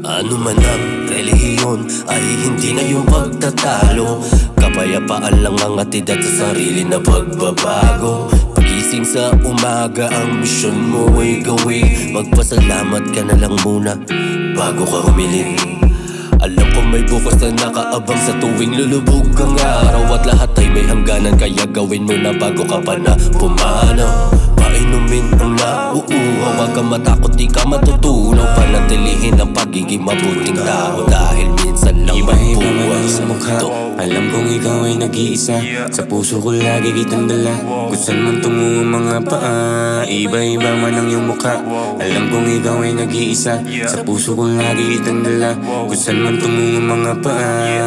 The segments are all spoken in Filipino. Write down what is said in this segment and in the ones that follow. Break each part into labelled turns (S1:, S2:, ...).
S1: Ano man ang relihiyon ay hindi na yung pagtatalo. Kapayapaan lang ang atid at sa sarili na pagbabago. Pagising sa umaga, ang misyon mo ay gawin. Magpasalamat ka na lang muna bago ka humiling. Alam ko may bukas na nakaabang sa tuwing lulubog ang araw. At lahat ay may hangganan, kaya gawin mo na bago ka pa na pumanaw. Painumin ang nauuhaw, wag ka matakot, di ka matutunaw. Panatilihin ang pagiging mabuting tao, dahil minsan lang magbuwag sa mukha.
S2: Alam kong ikaw ay nag-iisa, sa puso ko lagi kitang dala. Kung saan man tungo ang mga paa, iba-iba man ang iyong mukha. Alam kong ikaw ay nag-iisa, sa puso ko lagi kitang dala. Kung saan man tungo ang mga paa.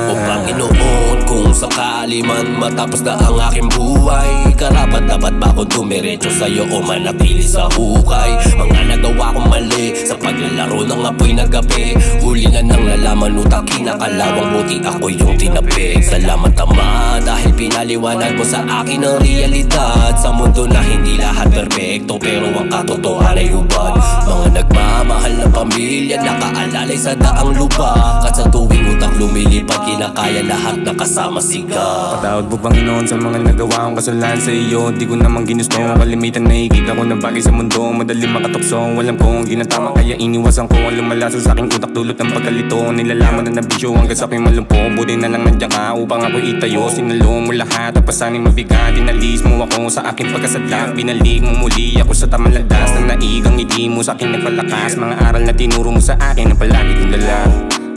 S1: O Panginoon, kung sakali man matapos na ang aking buhay, karapat dapat ba ako dumiretso sa'yo o manatili sa hukay? Mga nagawa kong mali sa paglalaro ng apoy na gabi, huli na nang lalaman utak kinakalawang, buti ako yung tinabi. Salamat Ama, dahil pinaliwanag mo sa akin ang realidad. Sa mundo na hindi lahat perfecto, pero ang katotohanan ay hubad. Mga nagmamahal na pamilya, nakaalalay sa daang lupa. At sa tuwing utak lumilipad, kinakaya lahat na kasama siga.
S2: Patawad po Panginoon sa mga nagawa kong kasalanan sa iyo. Di ko naman ginusto ang kalimitan, nakikita ko na bagay sa mundo, madaling makatokso. Alam ko ang ginatama, kaya iniwasan ko ang lumalaso sa aking utak dulot ng pagkalito. Nilalaman na nabisyo hanggang sa aking malumpo. Buti na lang nandiyan ka upang ako itayo. Sinalo mo lahat at pasaning mabigat. Dinalis mo ako sa aking pagkasadlak. Binalik mo muli ako sa tamang landas. Nang naigang ngiti mo sa akin nagpalakas. Mga aral na tinuro mo sa akin ang palagi kong dala.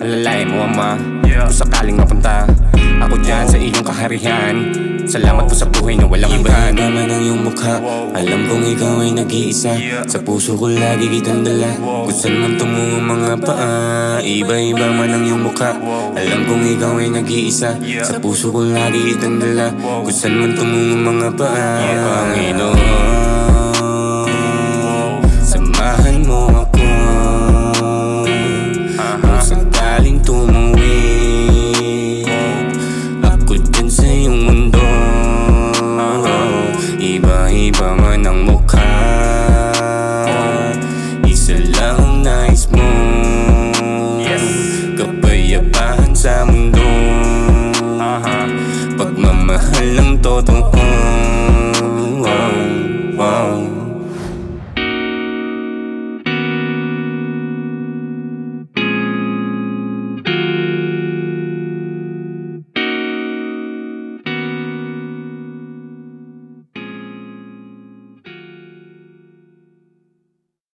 S2: Alalayan mo Ama, kung sakaling mapunta ako dyan sa iyong kaharian. Salamat po sa buhay na walang hanggan. Iba man ang iyong mukha, alam kong ikaw ay nag-iisa. Sa puso ko lagi kitang dala. Kung saan man tungo ang mga paa, iba-iba man ang iyong mukha. Alam kong ikaw ay nag-iisa. Sa puso ko lagi kitang dala. Kung saan man tungo ang mga paa. Panginoon,